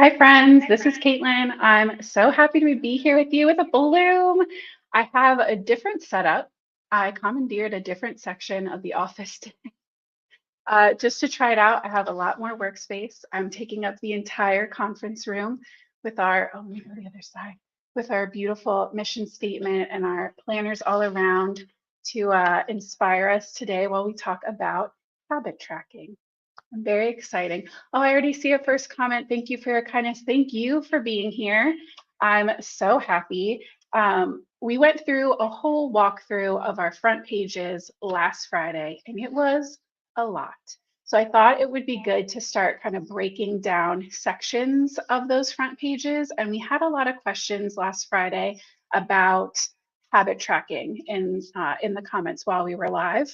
Hi, friends. This is Caitlin. I'm so happy to be here with you with a bloom. I have a different setup. I commandeered a different section of the office just to try it out. I have a lot more workspace. I'm taking up the entire conference room with our, oh, let me go to the other side, with our beautiful mission statement and our planners all around to inspire us today while we talk about habit tracking. Very exciting. Oh, I already see a first comment. Thank you for your kindness. Thank you for being here. I'm so happy. We went through a whole walkthrough of our front pages last Friday, and it was a lot. So I thought it would be good to start kind of breaking down sections of those front pages. And we had a lot of questions last Friday about habit tracking in the comments while we were live.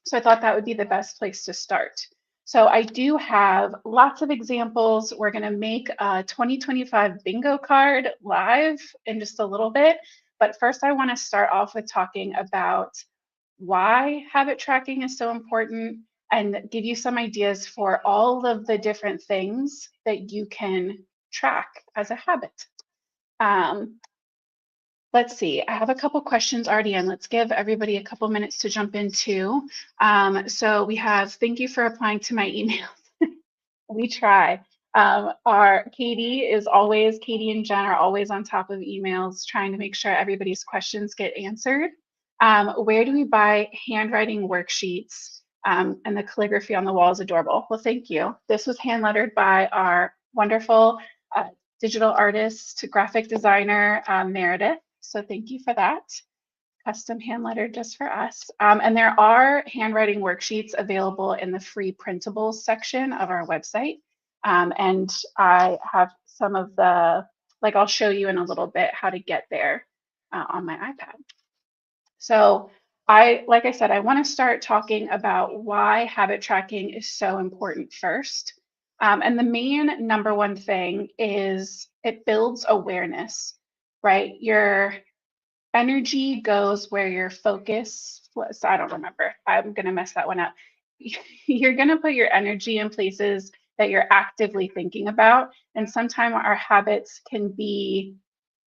So I thought that would be the best place to start. So I do have lots of examples. We're going to make a 2025 bingo card live in just a little bit. But first, I want to start off with talking about why habit tracking is so important and give you some ideas for all of the different things that you can track as a habit. Let's see, I have a couple questions already in. Let's give everybody a couple minutes to jump into. So we have, thank you for applying to my email. We try. Our Katie and Jen are always on top of emails, trying to make sure everybody's questions get answered. Where do we buy handwriting worksheets? And the calligraphy on the wall is adorable. Well, thank you. This was hand lettered by our wonderful digital artist, graphic designer, Meredith. So thank you for that. Custom hand lettered just for us. And there are handwriting worksheets available in the free printables section of our website. And I have some of I'll show you in a little bit how to get there on my iPad. So like I said, I want to start talking about why habit tracking is so important first. And the main number one thing is it builds awareness, right? Your energy goes where your focus was. I don't remember. I'm going to mess that one up. You're going to put your energy in places that you're actively thinking about. And sometimes our habits can be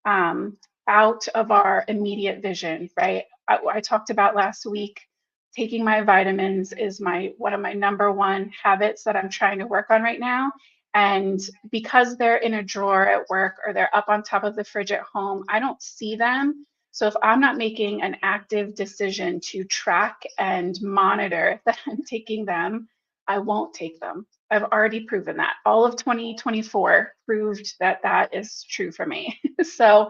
out of our immediate vision, right? I talked about last week, taking my vitamins is one of my number one habits that I'm trying to work on right now. And because they're in a drawer at work or they're up on top of the fridge at home, I don't see them. So if I'm not making an active decision to track and monitor that I'm taking them, I won't take them. I've already proven that. All of 2024 proved that that is true for me. So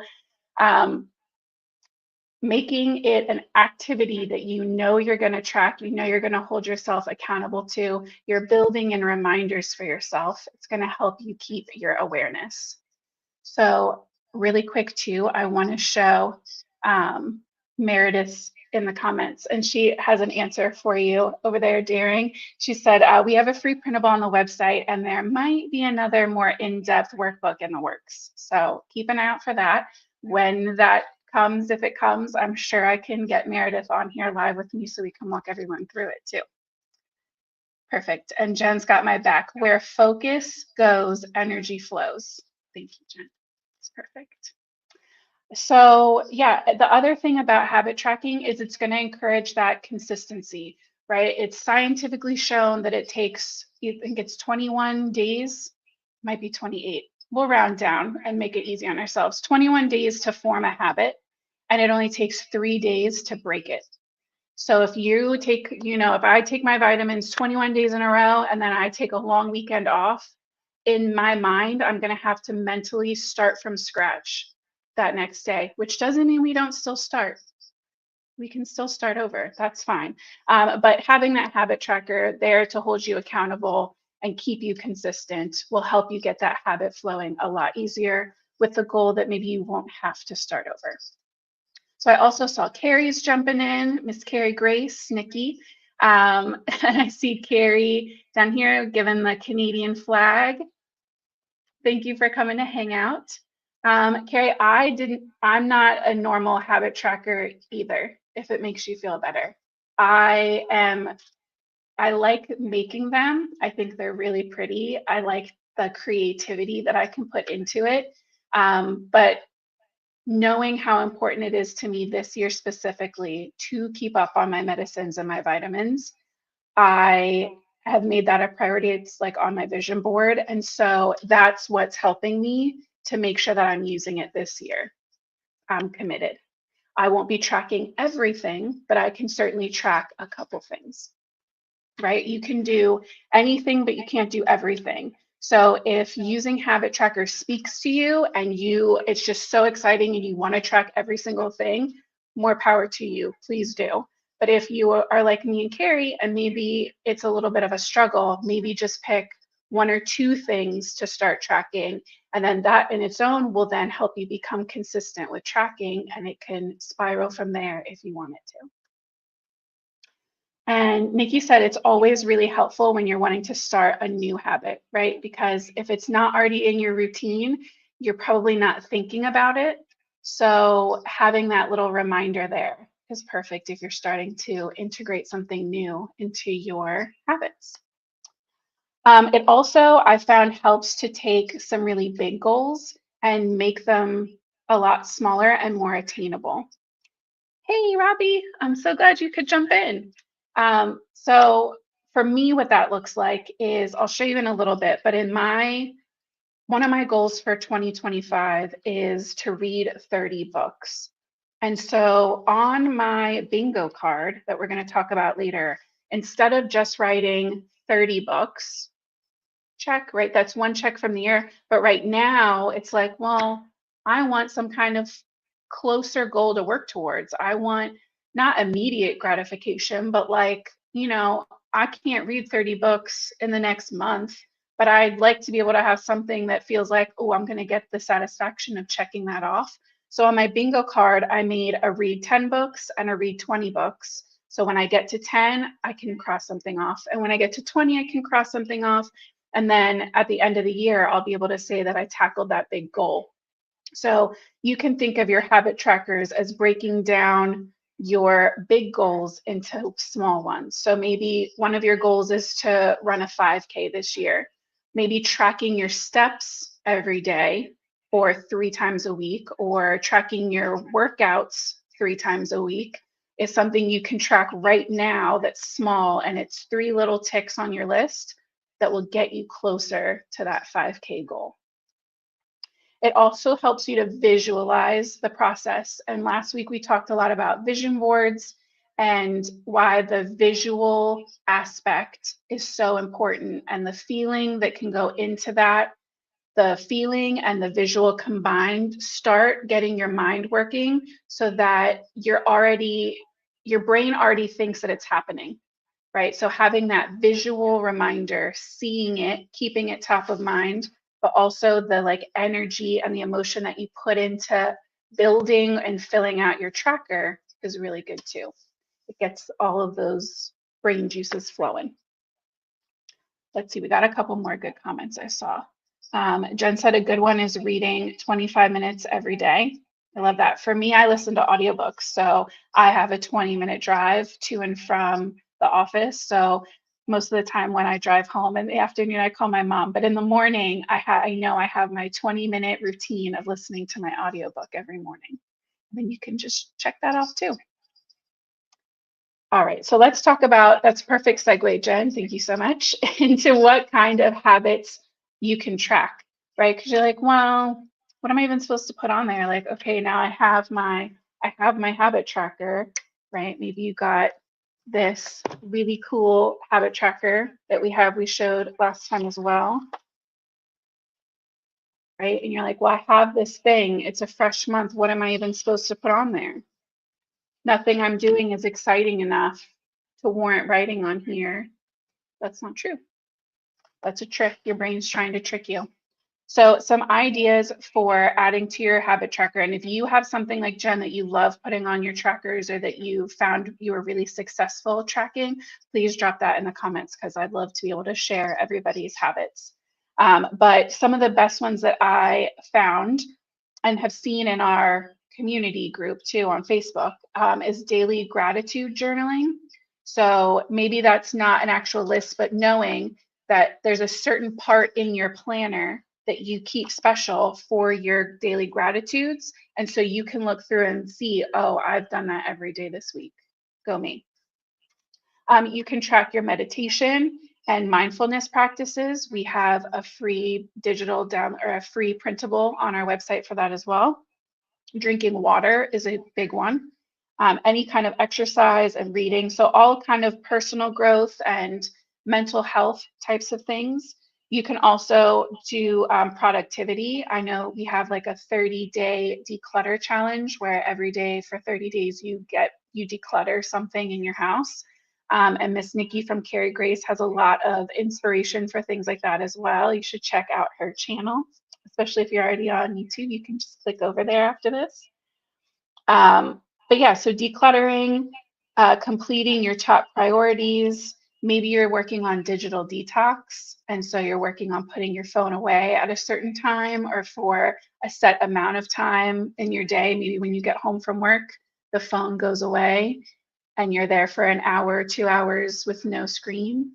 making it an activity that you know you're going to track, you know you're going to hold yourself accountable to, you're building in reminders for yourself. It's going to help you keep your awareness. So really quick too, I want to show Meredith in the comments, and she has an answer for you over there, Daring. She said, we have a free printable on the website, and there might be another more in-depth workbook in the works. So keep an eye out for that. When that comes, if it comes, I'm sure I can get Meredith on here live with me so we can walk everyone through it too. Perfect. And Jen's got my back. Where focus goes, energy flows. Thank you, Jen. It's perfect. So yeah, the other thing about habit tracking is it's going to encourage that consistency, right? It's scientifically shown that it takes, I think it's 21 days, might be 28. We'll round down and make it easy on ourselves. 21 days to form a habit, and it only takes 3 days to break it. So if you take, if I take my vitamins 21 days in a row and then I take a long weekend off, in my mind, I'm going to have to mentally start from scratch that next day, which doesn't mean we don't still start. We can still start over. That's fine. But having that habit tracker there to hold you accountable and keep you consistent will help you get that habit flowing a lot easier with the goal that maybe you won't have to start over. So I also saw Carrie's jumping in, Miss Carrie Grace, Nikki. And I see Carrie down here given the Canadian flag. Thank you for coming to hang out. Carrie, I'm not a normal habit tracker either, if it makes you feel better. I like making them. I think they're really pretty. I like the creativity that I can put into it. But knowing how important it is to me this year specifically to keep up on my medicines and my vitamins, I have made that a priority. It's like on my vision board. And so that's what's helping me to make sure that I'm using it this year. I'm committed. I won't be tracking everything, but I can certainly track a couple things, right? You can do anything, but you can't do everything. So if using habit tracker speaks to you and it's just so exciting and you want to track every single thing, more power to you, please do. But if you are like me and Carrie, and maybe it's a little bit of a struggle, maybe just pick one or two things to start tracking. And then that in its own will then help you become consistent with tracking, and it can spiral from there if you want it to. And Nikki said it's always really helpful when you're wanting to start a new habit, right? Because if it's not already in your routine, you're probably not thinking about it. So having that little reminder there is perfect if you're starting to integrate something new into your habits. It also, I found, helps to take some really big goals and make them a lot smaller and more attainable. Hey, Robbie, I'm so glad you could jump in. So for me, what that looks like is, I'll show you in a little bit, but one of my goals for 2025 is to read 30 books. And so on my bingo card that we're going to talk about later, instead of just writing 30 books, check, right? That's one check from the year. But right now it's like, well, I want some kind of closer goal to work towards. I want not immediate gratification, but like, I can't read 30 books in the next month, but I'd like to be able to have something that feels like, oh, I'm going to get the satisfaction of checking that off. So on my bingo card, I made a read 10 books and a read 20 books. So when I get to 10, I can cross something off. And when I get to 20, I can cross something off. And then at the end of the year, I'll be able to say that I tackled that big goal. So you can think of your habit trackers as breaking down your big goals into small ones. So maybe one of your goals is to run a 5K this year. Maybe tracking your steps every day or 3 times a week, or tracking your workouts 3 times a week is something you can track right now that's small, and it's 3 little ticks on your list that will get you closer to that 5K goal. It also helps you to visualize the process. And last week we talked a lot about vision boards and why the visual aspect is so important, and the feeling that can go into that. The feeling and the visual combined start getting your mind working so that your brain already thinks that it's happening, right? So having that visual reminder, seeing it, keeping it top of mind, but also the like energy and the emotion that you put into building and filling out your tracker is really good too. It gets all of those brain juices flowing. Let's see, we got a couple more good comments I saw. Jen said a good one is reading 25 minutes every day. I love that. For me, I listen to audiobooks. So I have a 20-minute drive to and from the office. So most of the time when I drive home in the afternoon, I call my mom. But in the morning, I know I have my 20-minute routine of listening to my audiobook every morning. And then you can just check that off too. All right, so let's talk about, that's perfect segue, Jen, thank you so much, into what kind of habits you can track, right? Because you're like, well, what am I even supposed to put on there? Like, okay, now I have my habit tracker, right? Maybe you got this really cool habit tracker that we showed last time as well, right? And you're like, well, I have this thing, it's a fresh month, what am I even supposed to put on there? Nothing I'm doing is exciting enough to warrant writing on here. That's not true. That's a trick. Your brain's trying to trick you. So some ideas for adding to your habit tracker. And if you have something like Jen that you love putting on your trackers, or that you found you were really successful tracking, please drop that in the comments, because I'd love to be able to share everybody's habits. But some of the best ones that I found and have seen in our community group too on Facebook is daily gratitude journaling. So maybe that's not an actual list, but knowing that there's a certain part in your planner that you keep special for your daily gratitudes. And so you can look through and see, oh, I've done that every day this week. Go me. You can track your meditation and mindfulness practices. We have a free digital or a free printable on our website for that as well. Drinking water is a big one. Any kind of exercise and reading. So all kind of personal growth and mental health types of things. You can also do productivity. I know we have like a 30-day declutter challenge where every day for 30 days you declutter something in your house. And Miss Nikki from Carrie Grace has a lot of inspiration for things like that as well. You should check out her channel, especially if you're already on YouTube. You can just click over there after this. But yeah, so decluttering, completing your top priorities. Maybe you're working on digital detox, and so you're working on putting your phone away at a certain time or for a set amount of time in your day. Maybe when you get home from work, the phone goes away and you're there for an hour, 2 hours with no screen.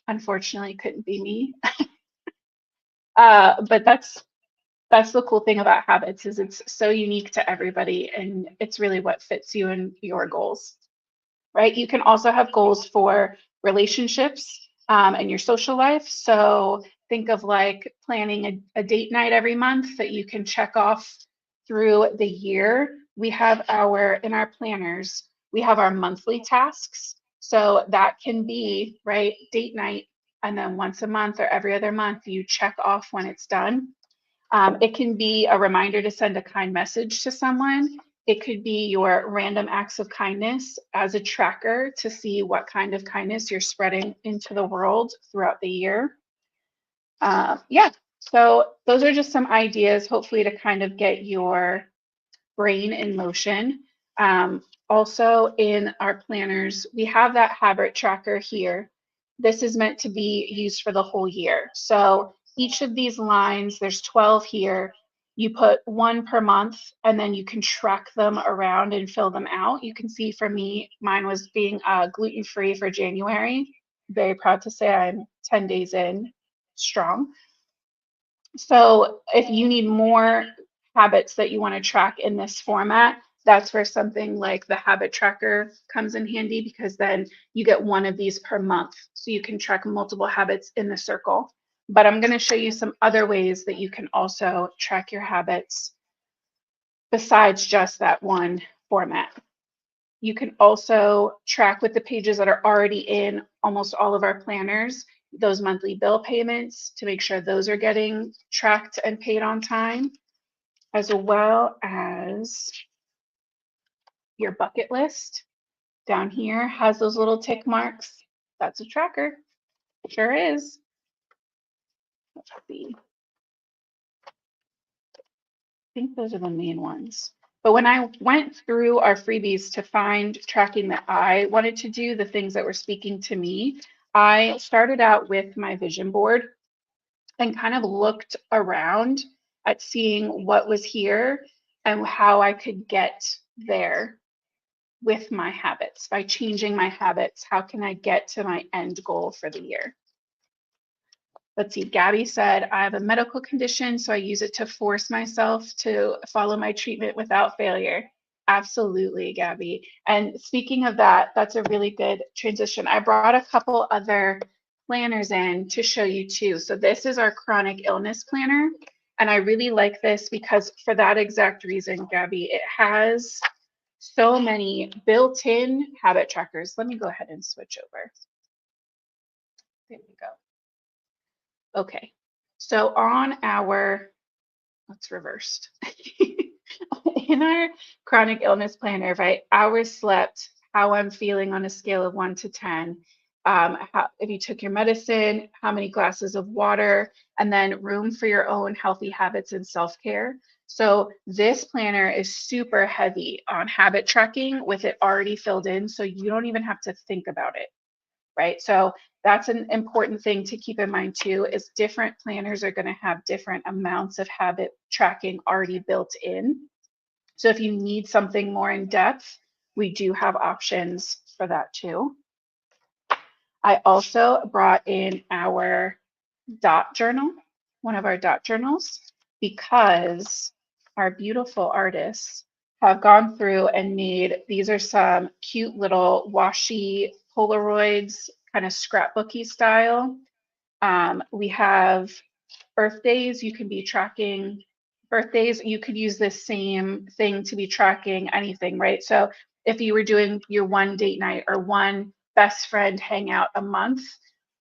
Unfortunately, couldn't be me. But that's the cool thing about habits is it's so unique to everybody and it's really what fits you and your goals, right? You can also have goals for relationships and your social life. So think of like planning a date night every month that you can check off through the year. We have in our planners, we have our monthly tasks. So that can be, right, date night, and then once a month or every other month, you check off when it's done. It can be a reminder to send a kind message to someone. It could be your random acts of kindness as a tracker to see what kind of kindness you're spreading into the world throughout the year. Yeah, so those are just some ideas, hopefully, to kind of get your brain in motion. Also, in our planners, we have that habit tracker here. This is meant to be used for the whole year. So each of these lines, there's 12 here. You put one per month, and then you can track them around and fill them out. You can see for me, mine was being gluten-free for January. Very proud to say I'm 10 days in strong. So if you need more habits that you want to track in this format, that's where something like the habit tracker comes in handy, because then you get one of these per month. So you can track multiple habits in the circle. But I'm going to show you some other ways that you can also track your habits besides just that one format. You can also track with the pages that are already in almost all of our planners, those monthly bill payments, to make sure those are getting tracked and paid on time, as well as your bucket list down here has those little tick marks. That's a tracker. Sure is. Let's see. I think those are the main ones. But when I went through our freebies to find tracking that I wanted to do, the things that were speaking to me, I started out with my vision board and kind of looked around at seeing what was here and how I could get there with my habits. By changing my habits, how can I get to my end goal for the year? Let's see, Gabby said, I have a medical condition, so I use it to force myself to follow my treatment without failure. Absolutely, Gabby. And speaking of that, that's a really good transition. I brought a couple other planners in to show you too. So this is our chronic illness planner. And I really like this because for that exact reason, Gabby, it has so many built-in habit trackers. Let me go ahead and switch over. There we go. Okay, so on our, let's reversed. In our chronic illness planner, right, hours slept, how I'm feeling on a scale of 1 to 10, if you took your medicine, how many glasses of water, and then room for your own healthy habits and self-care. So this planner is super heavy on habit tracking with it already filled in, so you don't even have to think about it. Right? So that's an important thing to keep in mind too, is different planners are going to have different amounts of habit tracking already built in. So if you need something more in depth, we do have options for that too. I also brought in our dot journal, one of our dot journals, because our beautiful artists have gone through and made, these are some cute little washi Polaroids, kind of scrapbooky style. We have birthdays, you can be tracking birthdays. You could use this same thing to be tracking anything, right? So if you were doing your one date night or one best friend hangout a month,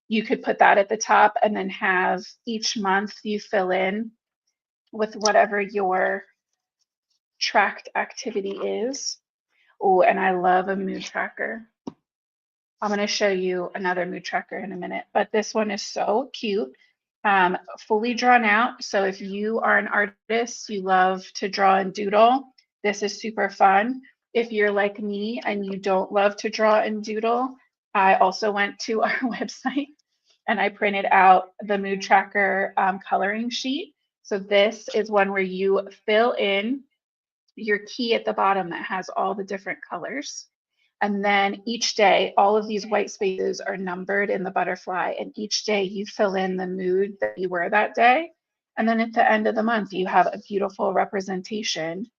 you could put that at the top and then have each month you fill in with whatever your tracked activity is. Oh, and I love a mood tracker. I'm going to show you another mood tracker in a minute, but this one is so cute. Fully drawn out. So if you are an artist, you love to draw and doodle, this is super fun. If you're like me and you don't love to draw and doodle, I also went to our website and I printed out the mood tracker coloring sheet. So this is one where you fill in your key at the bottom that has all the different colors. And then each day, all of these white spaces are numbered in the butterfly. And each day you fill in the mood that you were that day. And then at the end of the month, you have a beautiful representation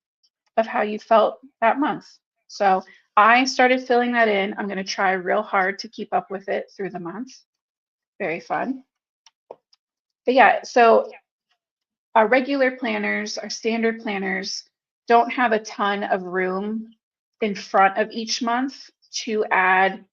of how you felt that month. So I started filling that in. I'm going to try real hard to keep up with it through the month. Very fun. But yeah, so our regular planners, our standard planners, don't have a ton of room in front of each month to add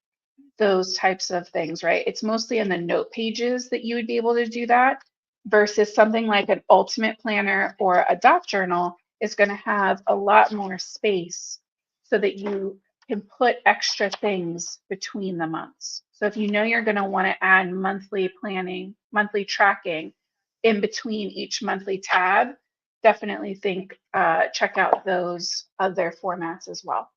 those types of things, right? It's mostly in the note pages that you would be able to do that versus something like an ultimate planner or a dot journal is going to have a lot more space so that you can put extra things between the months. So if you know you're going to want to add monthly planning, monthly tracking in between each monthly tab, definitely check out those other formats as well.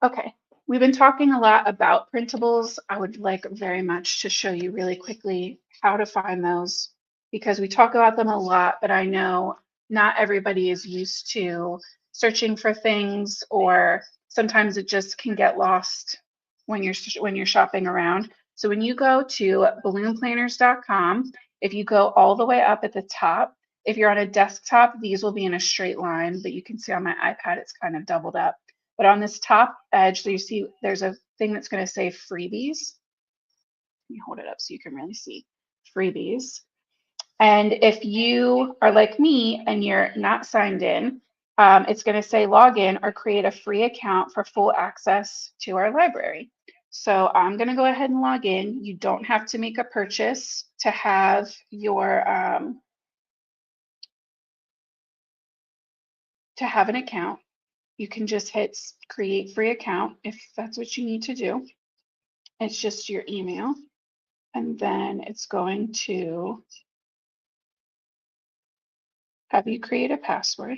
Okay, we've been talking a lot about printables. I would like very much to show you really quickly how to find those because we talk about them a lot, but I know not everybody is used to searching for things, or sometimes it just can get lost when you're shopping around. So when you go to balloonplanners.com, if you go all the way up at the top, if you're on a desktop, these will be in a straight line, but you can see on my iPad it's kind of doubled up. But on this top edge, you see there's a thing that's going to say freebies. Let me hold it up so you can really see freebies. And if you are like me and you're not signed in, it's going to say log in or create a free account for full access to our library. So I'm going to go ahead and log in. You don't have to make a purchase to have your to have an account. You can just hit create free account if that's what you need to do. It's just your email, and then it's going to have you create a password.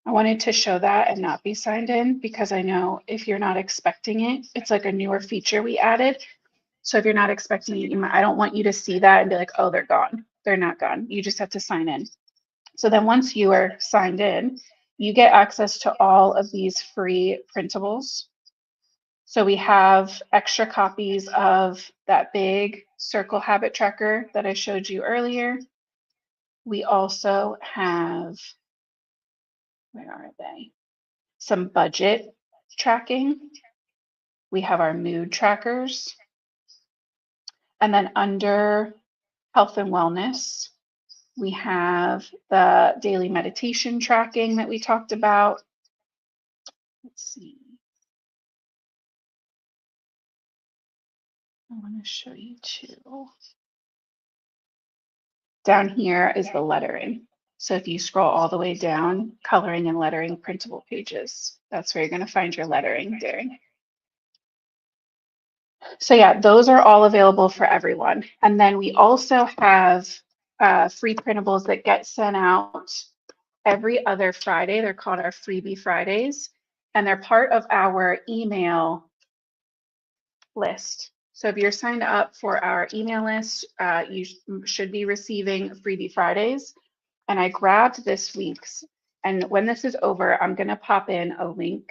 I wanted to show that and not be signed in because I know if you're not expecting it, it's like a newer feature we added. So if you're not expecting it, I don't want you to see that and be like, oh, they're gone. They're not gone. You just have to sign in. So then once you are signed in, you get access to all of these free printables. So we have extra copies of that big circle habit tracker that I showed you earlier. We also have, where are they? Some budget tracking. We have our mood trackers. And then under health and wellness, we have the daily meditation tracking that we talked about. Let's see. I want to show you too. Down here is the lettering. So if you scroll all the way down, coloring and lettering printable pages, that's where you're going to find your lettering there. So yeah, those are all available for everyone. And then we also have free printables that get sent out every other Friday. They're called our Freebie Fridays, and they're part of our email list. So if you're signed up for our email list, you should be receiving Freebie Fridays. and I grabbed this week's. And when this is over, I'm going to pop in a link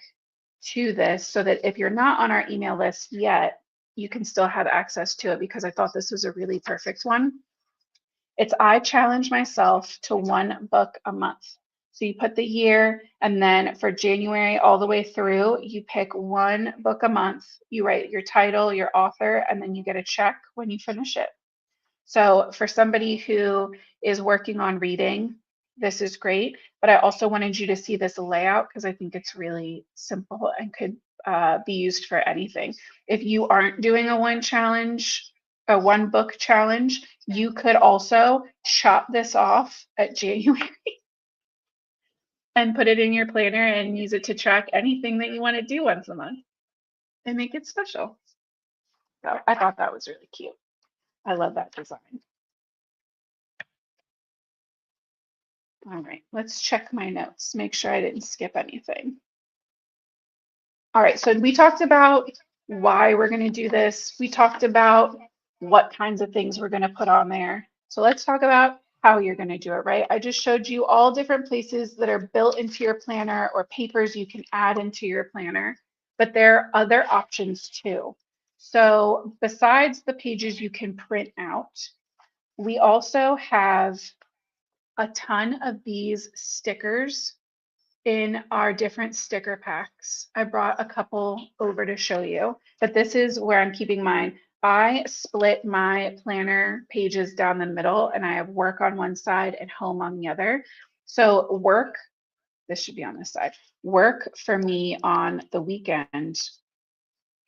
to this so that if you're not on our email list yet, you can still have access to it because I thought this was a really perfect one. It's I challenge myself to one book a month. So you put the year, and then for January all the way through, you pick one book a month. You write your title, your author, and then you get a check when you finish it. So for somebody who is working on reading, this is great. But I also wanted you to see this layout because I think it's really simple and could be used for anything. If you aren't doing a one book challenge, you could also chop this off at January and put it in your planner and use it to track anything that you want to do once a month and make it special. So I thought that was really cute. I love that design. All right, let's check my notes, make sure I didn't skip anything. All right, so we talked about why we're going to do this. We talked about what kinds of things we're going to put on there. So let's talk about how you're going to do it, right? I just showed you all different places that are built into your planner or papers you can add into your planner, but there are other options too. So besides the pages you can print out, we also have a ton of these stickers in our different sticker packs. I brought a couple over to show you, but this is where I'm keeping mine. I split my planner pages down the middle and I have work on one side and home on the other. So work, this should be on this side. Work for me on the weekend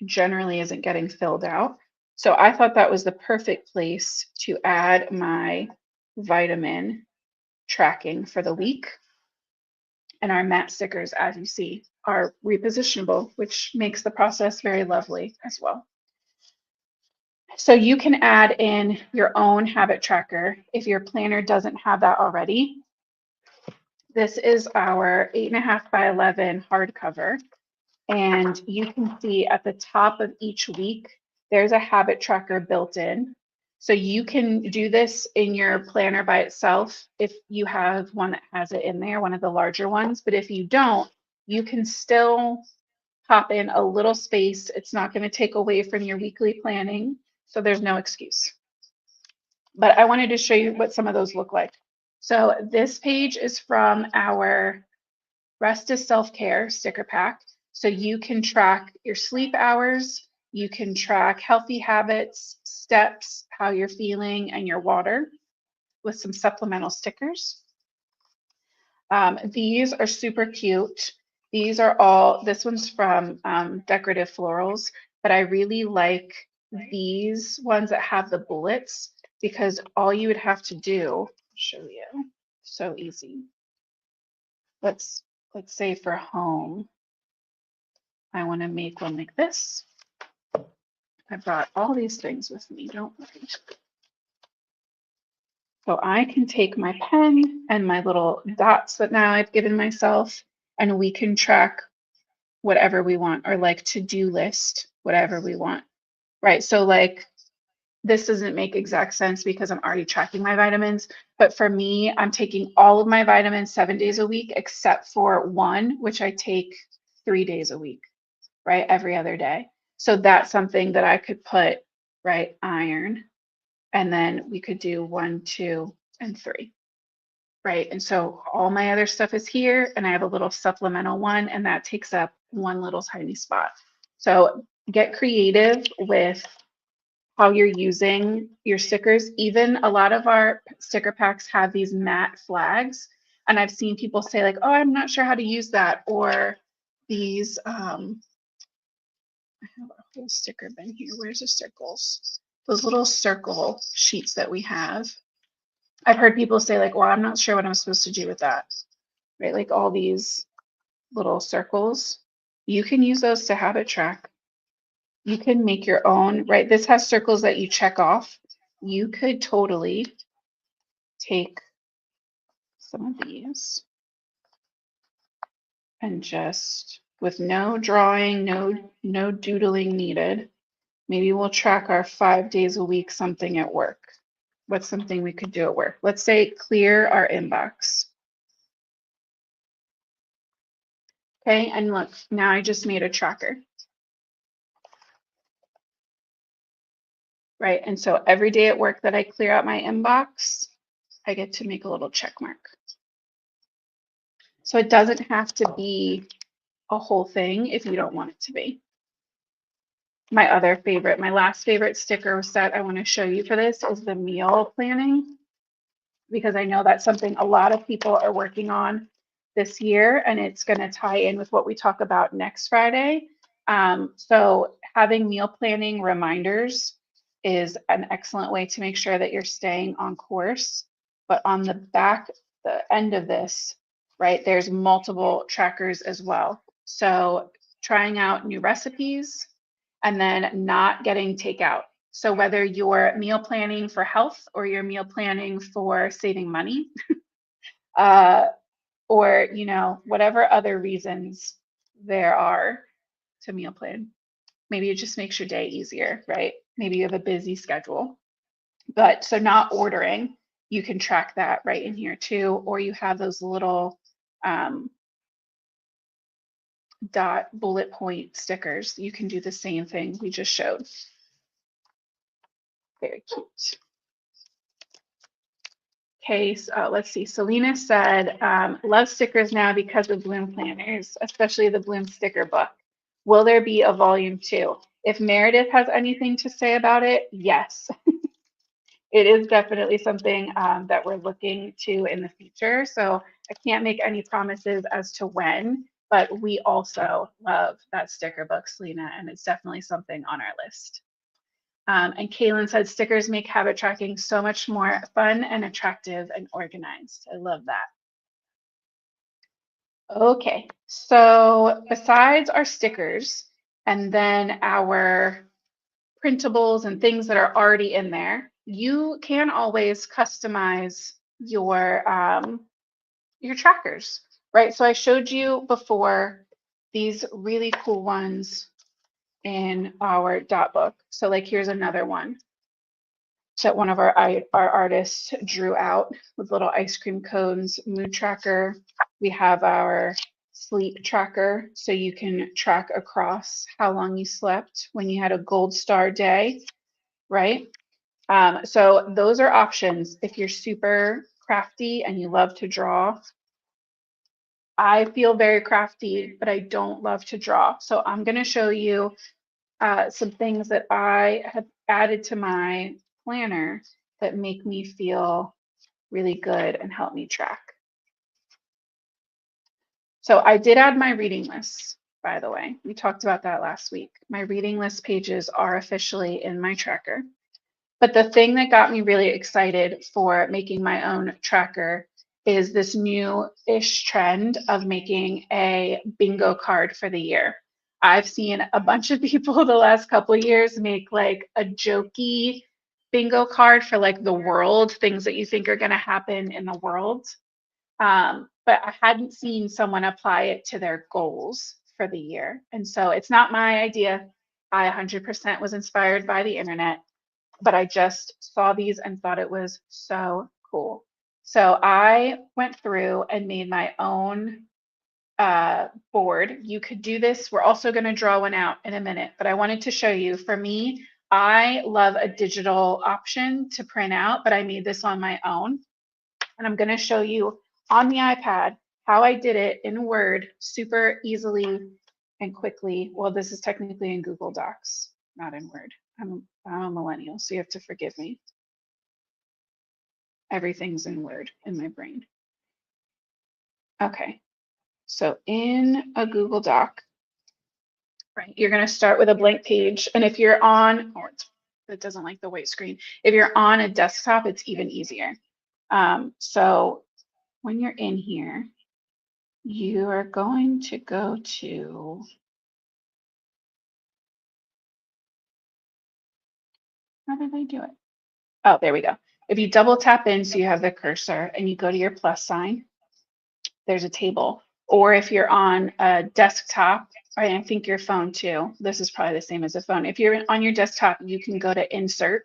generally isn't getting filled out. So I thought that was the perfect place to add my vitamin tracking for the week. And our matte stickers, as you see, are repositionable, which makes the process very lovely as well. So you can add in your own habit tracker if your planner doesn't have that already. This is our 8.5 by 11 hardcover. And you can see at the top of each week, there's a habit tracker built in. So you can do this in your planner by itself if you have one that has it in there, one of the larger ones. But if you don't, you can still pop in a little space. It's not going to take away from your weekly planning. So there's no excuse. But I wanted to show you what some of those look like. So this page is from our Rest is Self-Care sticker pack. So you can track your sleep hours, you can track healthy habits, steps, how you're feeling, and your water with some supplemental stickers. These are super cute. These are all, this one's from Decorative Florals, but I really like these ones that have the bullets because all you would have to do, I'll show you, so easy. Let's say for home, I want to make one like this. I brought all these things with me, don't worry. So I can take my pen and my little dots that now I've given myself, and we can track whatever we want, or like to-do list, whatever we want, right? So like this doesn't make exact sense because I'm already tracking my vitamins, but for me, I'm taking all of my vitamins 7 days a week, except for one, which I take 3 days a week, right? Every other day. So that's something that I could put, right? Iron, and then we could do 1, 2, and 3, right? And so all my other stuff is here, and I have a little supplemental one, and that takes up one little tiny spot. So get creative with how you're using your stickers. Even a lot of our sticker packs have these matte flags, and I've seen people say like, oh, I'm not sure how to use that, or these I have a whole sticker bin here. Where's the circles? Those little circle sheets that we have. I've heard people say like, well, I'm not sure what I'm supposed to do with that, right? Like all these little circles. You can use those to habit track. You can make your own, right? This has circles that you check off. You could totally take some of these and just, with no drawing, no doodling needed, maybe we'll track our 5 days a week something at work. What's something we could do at work? Let's say clear our inbox. Okay, and look, now I just made a tracker. Right, and so every day at work that I clear out my inbox, I get to make a little check mark. So it doesn't have to be a whole thing if you don't want it to be. My last favorite sticker set I want to show you for this is the meal planning, because I know that's something a lot of people are working on this year, and it's going to tie in with what we talk about next Friday. So having meal planning reminders is an excellent way to make sure that you're staying on course. But on the end of this, right, there's multiple trackers as well. So trying out new recipes and then not getting takeout. So whether you're meal planning for health or you're meal planning for saving money, or whatever other reasons there are to meal plan, maybe it just makes your day easier, right? Maybe you have a busy schedule, but so not ordering, you can track that right in here too, or you have those little dot bullet point stickers. You can do the same thing we just showed. Very cute. Okay, so let's see. Selena said, love stickers now because of Bloom planners, especially the Bloom sticker book. Will there be a volume 2? If Meredith has anything to say about it, yes. It is definitely something that we're looking to in the future. So I can't make any promises as to when, but we also love that sticker book, Selena, and it's definitely something on our list. And Kaylin said stickers make habit tracking so much more fun and attractive and organized. I love that. Okay, so besides our stickers and then our printables and things that are already in there, you can always customize your trackers, right? So I showed you before these really cool ones in our dot book. So like here's another one that one of our artists drew out with little ice cream cones, mood tracker. We have our sleep tracker, so you can track across how long you slept when you had a gold star day, right? So those are options if you're super crafty and you love to draw. I feel very crafty, but I don't love to draw. So I'm going to show you some things that I have added to my planner that make me feel really good and help me track. So I did add my reading lists, by the way. We talked about that last week. My reading list pages are officially in my tracker. But the thing that got me really excited for making my own tracker is this new-ish trend of making a bingo card for the year. I've seen a bunch of people the last couple of years make like a jokey bingo card for like the world, things that you think are going to happen in the world. But I hadn't seen someone apply it to their goals for the year. And so it's not my idea. I 100% was inspired by the internet, but I just saw these and thought it was so cool. So I went through and made my own board. You could do this. We're also going to draw one out in a minute, but I wanted to show you. For me, I love a digital option to print out, but I made this on my own. And I'm going to show you on the iPad how I did it in Word super easily and quickly. Well, this is technically in Google Docs, not in Word. I'm a millennial, so you have to forgive me. Everything's in Word in my brain. Okay, so in a Google Doc, right, you're going to start with a blank page. And if you're on, it doesn't like the white screen. If you're on a desktop, it's even easier. So when you're in here, you are going to go to, how did I do it? Oh, there we go. If you double tap in, so you have the cursor and you go to your plus sign, there's a table. Or if you're on a desktop, I think your phone too, this is probably the same as a phone. If you're on your desktop, you can go to insert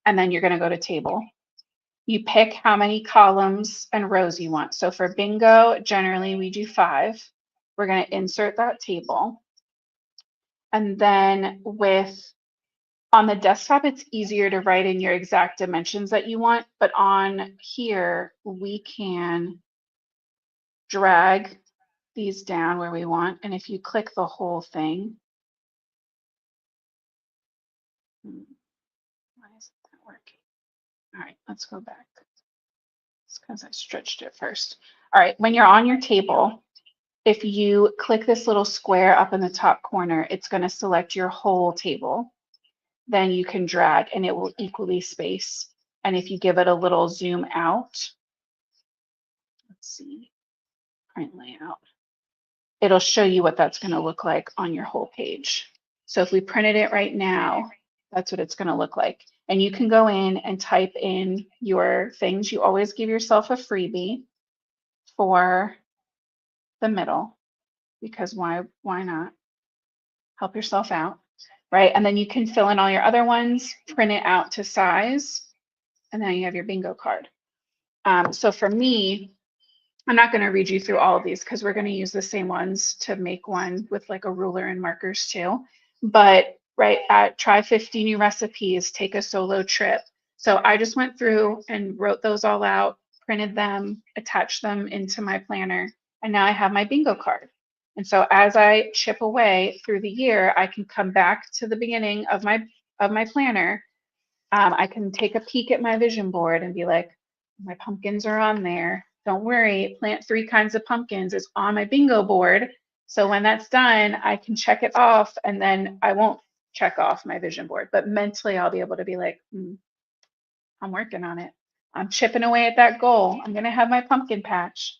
and then you're going to go to table. You pick how many columns and rows you want. So for bingo, generally we do 5. We're going to insert that table. And then on the desktop, it's easier to write in your exact dimensions that you want, but on here, we can drag these down where we want. And if you click the whole thing, why isn't that working? All right, let's go back. It's because I stretched it first. All right, when you're on your table, if you click this little square up in the top corner, it's going to select your whole table. Then you can drag and it will equally space. And if you give it a little zoom out, let's see, print layout, it'll show you what that's going to look like on your whole page. So if we printed it right now, that's what it's going to look like. And you can go in and type in your things. You always give yourself a freebie for the middle, because why not? Help yourself out, right? And then you can fill in all your other ones, print it out to size, and then you have your bingo card. So for me, I'm not going to read you through all of these because we're going to use the same ones to make one with like a ruler and markers too. But right at try 50 new recipes, take a solo trip. So I just went through and wrote those all out, printed them, attached them into my planner, and now I have my bingo card. And so as I chip away through the year, I can come back to the beginning of my planner. I can take a peek at my vision board and be like, my pumpkins are on there. Don't worry, plant 3 kinds of pumpkins is on my bingo board. So when that's done, I can check it off, and then I won't check off my vision board, but mentally I'll be able to be like, I'm working on it. I'm chipping away at that goal. I'm going to have my pumpkin patch.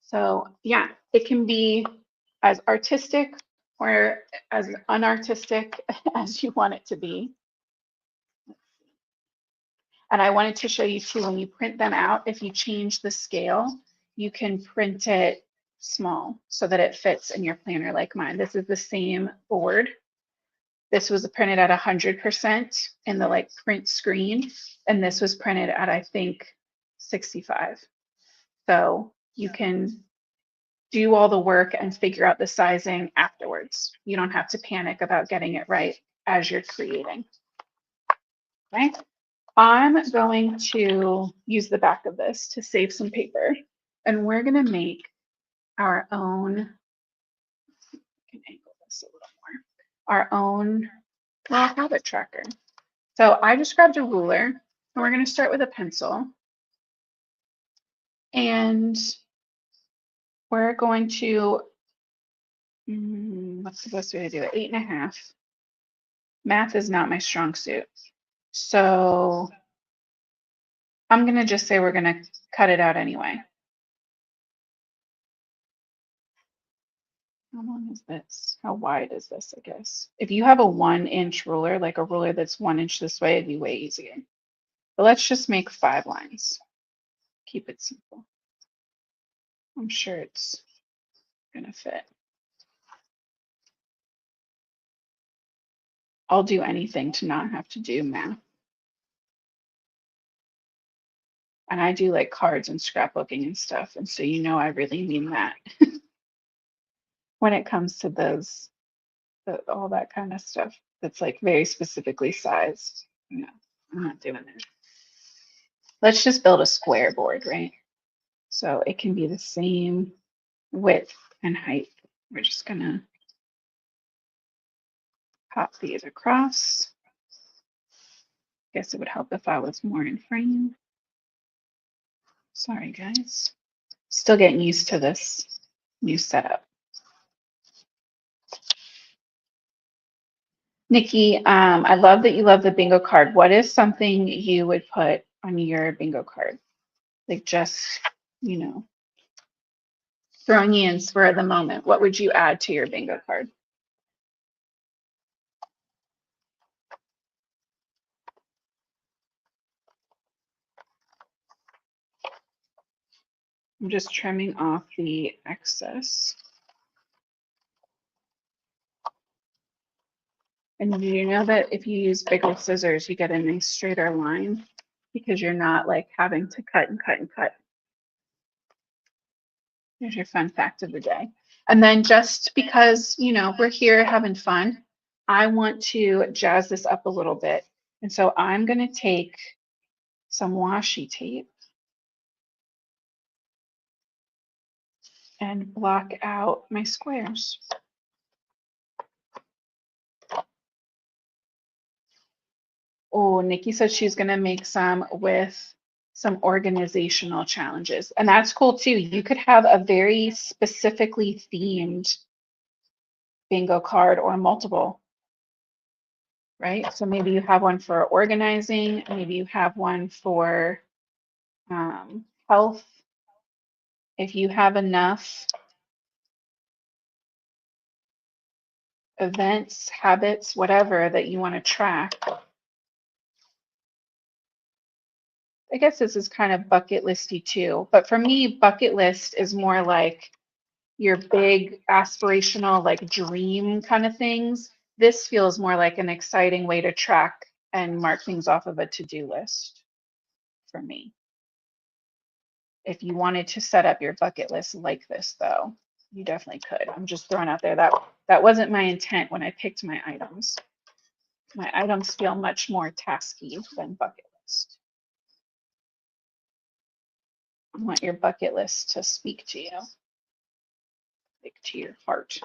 So yeah, it can be as artistic or as unartistic as you want it to be. And I wanted to show you too, when you print them out, if you change the scale, you can print it small so that it fits in your planner like mine. This is the same board. This was printed at 100% in the like print screen. And this was printed at, I think, 65. So you can do all the work and figure out the sizing afterwards. You don't have to panic about getting it right as you're creating. Okay. I'm going to use the back of this to save some paper, and we're going to make our own, I can angle this a little more, our own little habit tracker. So I just grabbed a ruler, and we're going to start with a pencil, and we're going to, what's the best way to do it? 8.5. Math is not my strong suit. So I'm going to just say we're going to cut it out anyway. How long is this? How wide is this, I guess? If you have a 1-inch ruler, like a ruler that's 1 inch this way, it'd be way easier. But let's just make 5 lines. Keep it simple. I'm sure it's going to fit. I'll do anything to not have to do math. And I do like cards and scrapbooking and stuff. And so you know I really mean that when it comes to those, all that kind of stuff that's like very specifically sized. No, I'm not doing it. Let's just build a square board, right? So it can be the same width and height. We're just gonna pop these across. Guess it would help if I was more in frame. Sorry, guys. Still getting used to this new setup. Nikki, I love that you love the bingo card. What is something you would put on your bingo card? Like just, you know, throwing you in spur of the moment. What would you add to your bingo card? I'm just trimming off the excess. And do you know that if you use bigger scissors, you get a nice straighter line? because you're not like having to cut and cut and cut. Here's your fun fact of the day. And then just because, you know, we're here having fun, I want to jazz this up a little bit. And so I'm going to take some washi tape and block out my squares. Oh, Nikki said she's going to make some with some organizational challenges. And that's cool too. You could have a very specifically themed bingo card or multiple, right? So maybe you have one for organizing, maybe you have one for health. If you have enough events, habits, whatever that you want to track. I guess this is kind of bucket listy too, but for me, bucket list is more like your big aspirational, like dream kind of things. This feels more like an exciting way to track and mark things off of a to-do list for me. If you wanted to set up your bucket list like this though, you definitely could. I'm just throwing out there that wasn't my intent when I picked my items. My items feel much more tasky than bucket list. I want your bucket list to speak to you, speak to your heart.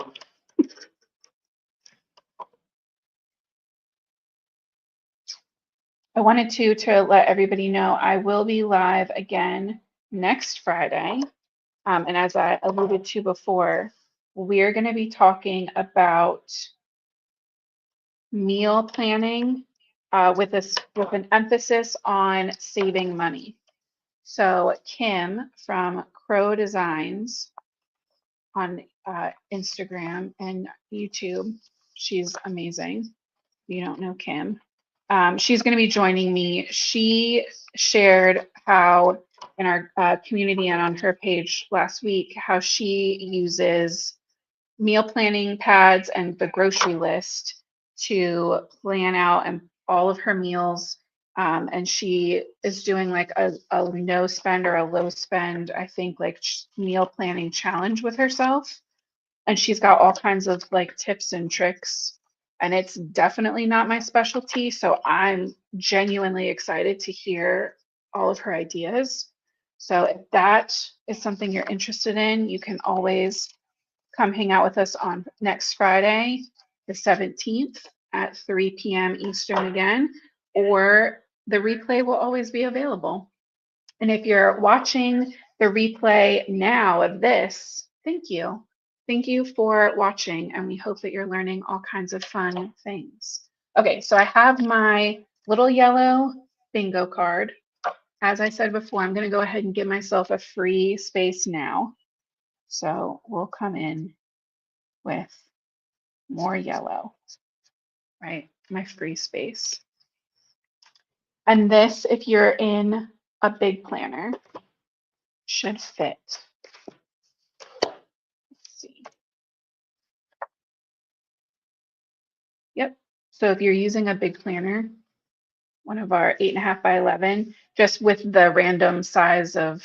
I wanted to let everybody know I will be live again next Friday. And as I alluded to before, we're going to be talking about meal planning with an emphasis on saving money. So Kim from Crow Designs on Instagram and YouTube, she's amazing. If you don't know Kim, she's going to be joining me. She shared how in our community and on her page last week, how she uses meal planning pads and the grocery list to plan out and all of her meals. And she is doing like a no spend or a low spend, I think, like meal planning challenge with herself. And she's got all kinds of like tips and tricks. And it's definitely not my specialty. So I'm genuinely excited to hear all of her ideas. So if that is something you're interested in, you can always come hang out with us on next Friday, the 17th at 3 p.m. Eastern again, or the replay will always be available. And if you're watching the replay now of this, thank you. Thank you for watching, and we hope that you're learning all kinds of fun things. Okay, so I have my little yellow bingo card. As I said before, I'm going to go ahead and give myself a free space now. So we'll come in with more yellow, right? My free space. And this, if you're in a big planner, should fit. Let's see. Yep. So if you're using a big planner, one of our 8.5 by 11, just with the random size of,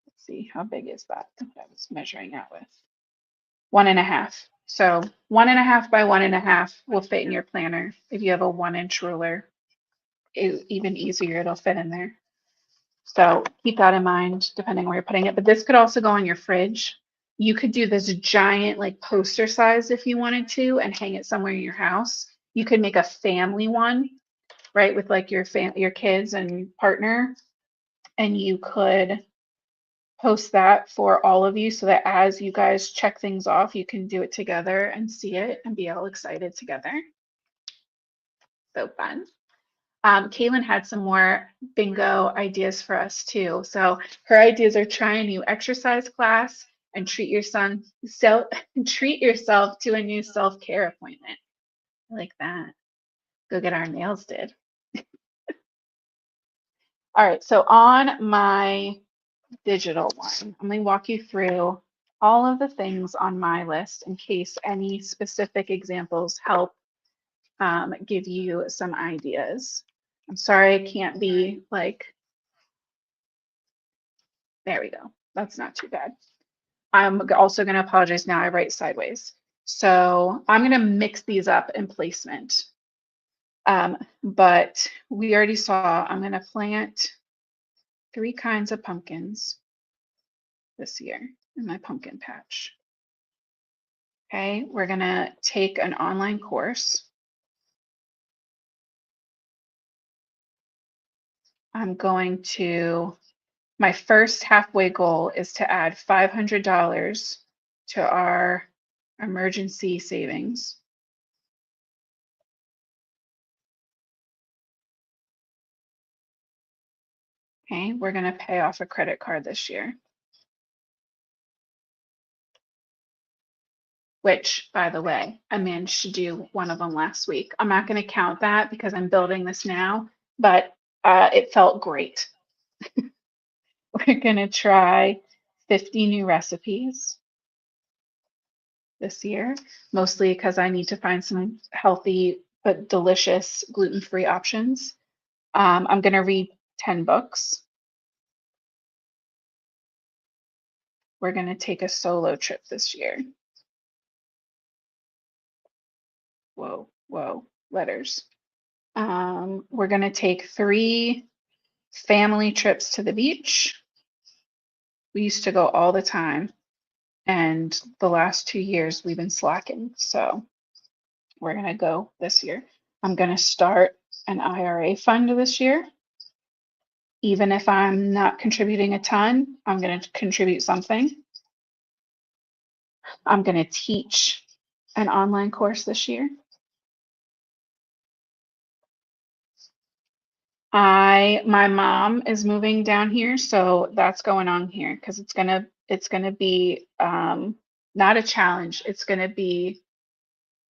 let's see, how big is that? I was measuring out with 1.5. So 1.5 by 1.5 will fit in your planner. If you have a 1-inch ruler, even easier, it'll fit in there. So keep that in mind, depending where you're putting it. But this could also go on your fridge. You could do this giant like poster size if you wanted to and hang it somewhere in your house. You could make a family one, right, with like your kids and partner. And you could post that for all of you so that as you guys check things off, you can do it together and see it and be all excited together. So fun. Kaylin had some more bingo ideas for us too. So her ideas are try a new exercise class and treat yourself to a new self-care appointment. I like that. Go get our nails did. All right, so on my digital one, I'm going to walk you through all of the things on my list in case any specific examples help give you some ideas. I'm sorry I can't be like, there we go. That's not too bad. I'm also going to apologize now. I write sideways. So I'm going to mix these up in placement. But we already saw I'm going to plant 3 kinds of pumpkins this year in my pumpkin patch. Okay, we're going to take an online course. I'm going to, my first halfway goal is to add $500 to our emergency savings. Okay, we're going to pay off a credit card this year. Which, by the way, I managed to do one of them last week. I'm not going to count that because I'm building this now, but it felt great. We're going to try 50 new recipes this year, mostly because I need to find some healthy but delicious gluten-free options. I'm going to read 10 books. We're going to take a solo trip this year. Whoa, letters. We're going to take 3 family trips to the beach. We used to go all the time, and the last 2 years we've been slacking. So we're going to go this year. I'm going to start an IRA fund this year. Even if I'm not contributing a ton, I'm going to contribute something. I'm going to teach an online course this year. My mom is moving down here, so that's going on here because it's gonna be not a challenge. It's gonna be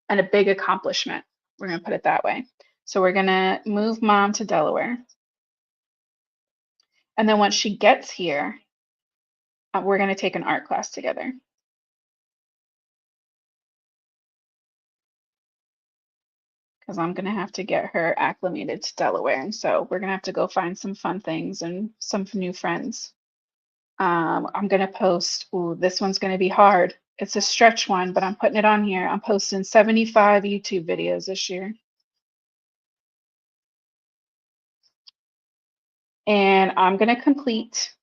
a big accomplishment. We're gonna put it that way. So we're gonna move mom to Delaware, and then once she gets here, we're gonna take an art class together. Because I'm gonna have to get her acclimated to Delaware, and so we're gonna have to go find some fun things and some new friends. I'm gonna post, ooh, this one's gonna be hard. It's a stretch one, but I'm putting it on here. I'm posting 75 YouTube videos this year. And I'm gonna complete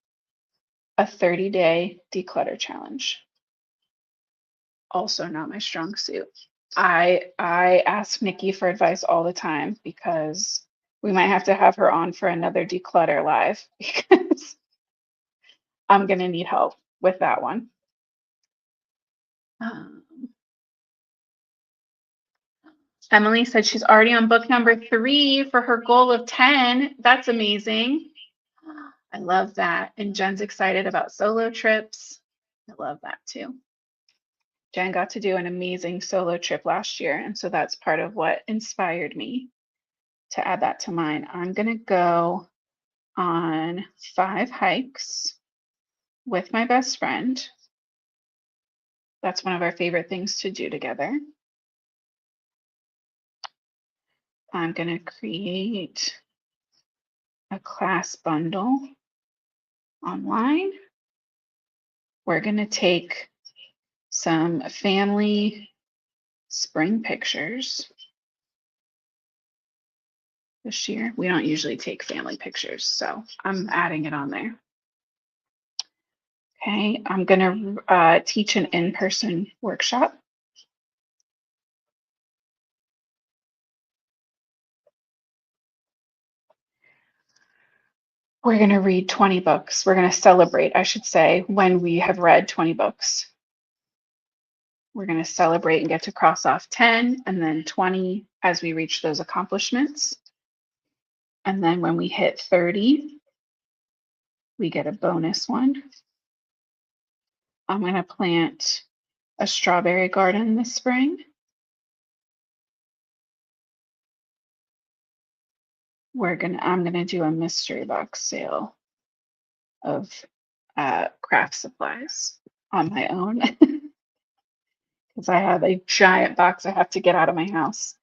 a 30-day declutter challenge. Also not my strong suit. I ask Nikki for advice all the time because we might have to have her on for another declutter live because I'm gonna need help with that one. Emily said she's already on book number 3 for her goal of 10. That's amazing. I love that. And Jen's excited about solo trips. I love that too. Jen got to do an amazing solo trip last year. And so that's part of what inspired me to add that to mine. I'm going to go on 5 hikes with my best friend. That's one of our favorite things to do together. I'm going to create a class bundle online. We're going to take some family spring pictures this year. We don't usually take family pictures, so I'm adding it on there. Okay, I'm going to teach an in-person workshop. We're going to read 20 books. We're going to celebrate, I should say, when we have read 20 books. We're going to celebrate and get to cross off 10 and then 20 as we reach those accomplishments. And then when we hit 30, we get a bonus one. I'm going to plant a strawberry garden this spring. I'm going to do a mystery box sale of craft supplies on my own because I have a giant box I have to get out of my house.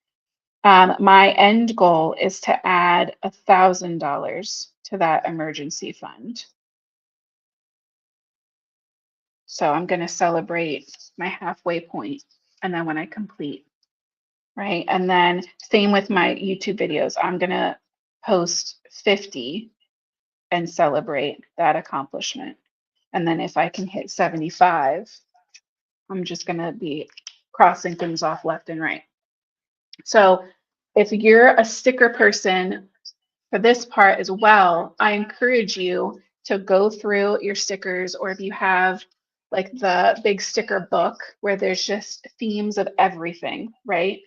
My end goal is to add $1,000 to that emergency fund. So I'm going to celebrate my halfway point, and then when I complete, right? And then same with my YouTube videos. I'm going to post 50 and celebrate that accomplishment. And then if I can hit 75, I'm just going to be crossing things off left and right. So if you're a sticker person for this part as well, I encourage you to go through your stickers, or if you have like the big sticker book where there's just themes of everything, right?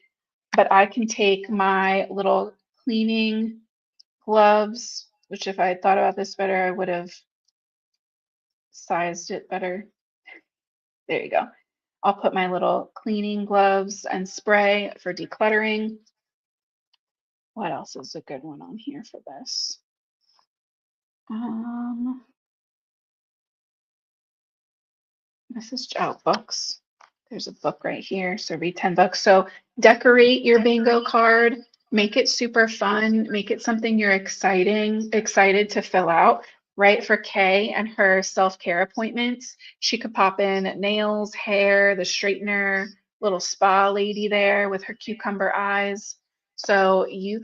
But I can take my little cleaning gloves, which if I had thought about this better, I would have sized it better. There you go. I'll put my little cleaning gloves and spray for decluttering. What else is a good one on here for this? This is books. There's a book right here. So read 10 books. So decorate your bingo card, make it super fun, make it something you're excited to fill out. Right, for Kay and her self-care appointments, she could pop in nails, hair, the straightener, little spa lady there with her cucumber eyes. So you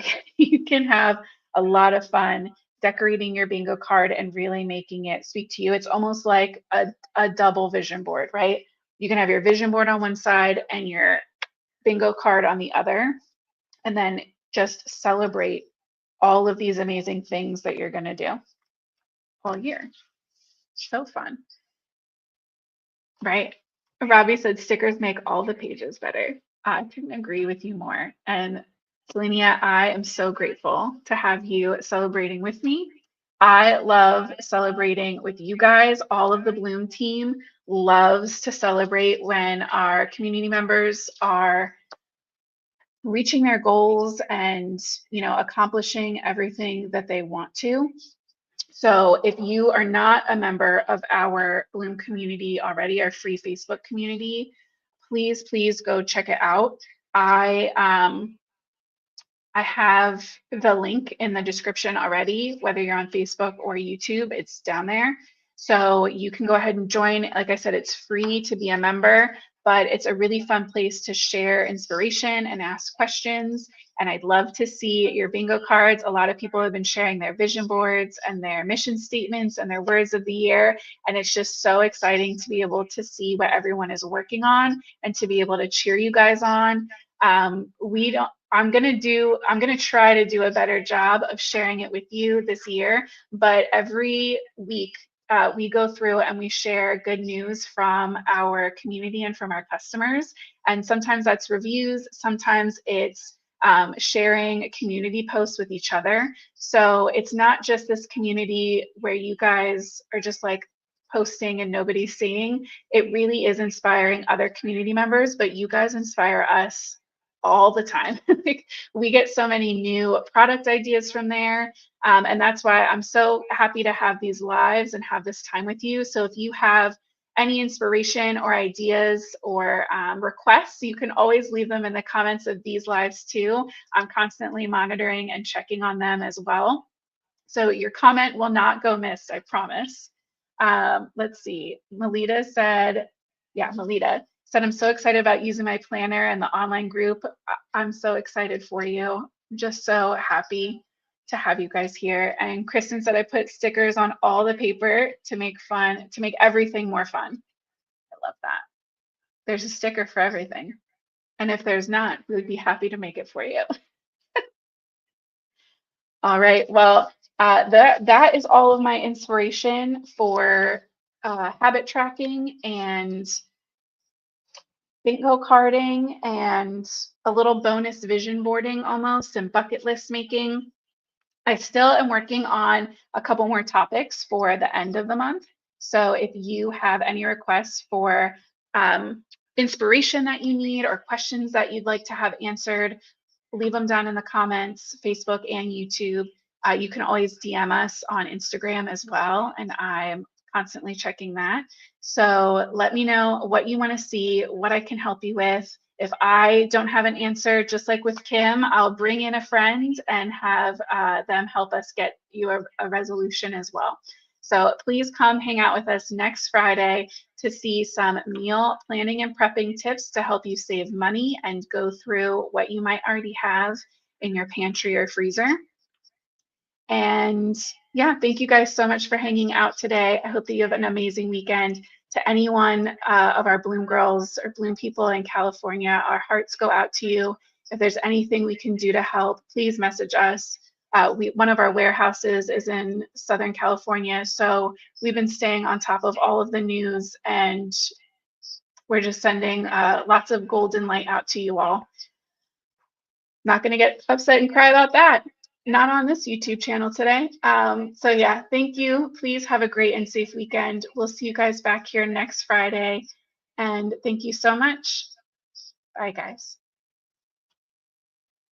can have a lot of fun decorating your bingo card and really making it speak to you. It's almost like a double vision board, right? You can have your vision board on one side and your bingo card on the other, and then just celebrate all of these amazing things that you're going to do all year. So fun, right? Robbie said stickers make all the pages better. I couldn't agree with you more. And Selenia, I am so grateful to have you celebrating with me. I love celebrating with you guys. All of the Bloom team loves to celebrate when our community members are reaching their goals and, accomplishing everything that they want to. So if you are not a member of our Bloom community already, our free Facebook community, please go check it out. I have the link in the description already, whether you're on Facebook or YouTube, it's down there. So you can go ahead and join. Like I said, it's free to be a member, but it's a really fun place to share inspiration and ask questions. And I'd love to see your bingo cards. A lot of people have been sharing their vision boards and their mission statements and their words of the year. And it's just so exciting to be able to see what everyone is working on and to be able to cheer you guys on. I'm going to try to do a better job of sharing it with you this year, but every week we go through and we share good news from our community and from our customers. And sometimes that's reviews, sometimes it's sharing community posts with each other. So it's not just this community where you guys are just like posting and nobody's seeing. It really is inspiring other community members, but you guys inspire us all the time. Like, we get so many new product ideas from there. And that's why I'm so happy to have these lives and have this time with you. So if you have any inspiration or ideas or requests, you can always leave them in the comments of these lives too. I'm constantly monitoring and checking on them as well. So your comment will not go missed, I promise. Let's see. Melita said, I'm so excited about using my planner and the online group. I'm so excited for you. I'm just so happy to have you guys here. And Kristen said I put stickers on all the paper to make everything more fun. I love that. There's a sticker for everything. And if there's not, we would be happy to make it for you. All right. Well, that is all of my inspiration for habit tracking and bingo carding and a little bonus vision boarding almost and bucket list making. I still am working on a couple more topics for the end of the month. So if you have any requests for inspiration that you need or questions that you'd like to have answered, leave them down in the comments, Facebook and YouTube. You can always DM us on Instagram as well, and I'm constantly checking that. So let me know what you want to see, what I can help you with. If I don't have an answer, just like with Kim, I'll bring in a friend and have them help us get you a resolution as well. So please come hang out with us next Friday to see some meal planning and prepping tips to help you save money and go through what you might already have in your pantry or freezer. And yeah, thank you guys so much for hanging out today. I hope that you have an amazing weekend. To anyone of our Bloom girls or Bloom people in California, our hearts go out to you. If there's anything we can do to help, please message us. One of our warehouses is in Southern California, so we've been staying on top of all of the news, and we're just sending lots of golden light out to you all. Not going to get upset and cry about that. Not on this YouTube channel today. So yeah, thank you. Please have a great and safe weekend. We'll see you guys back here next Friday. And thank you so much. Bye, guys.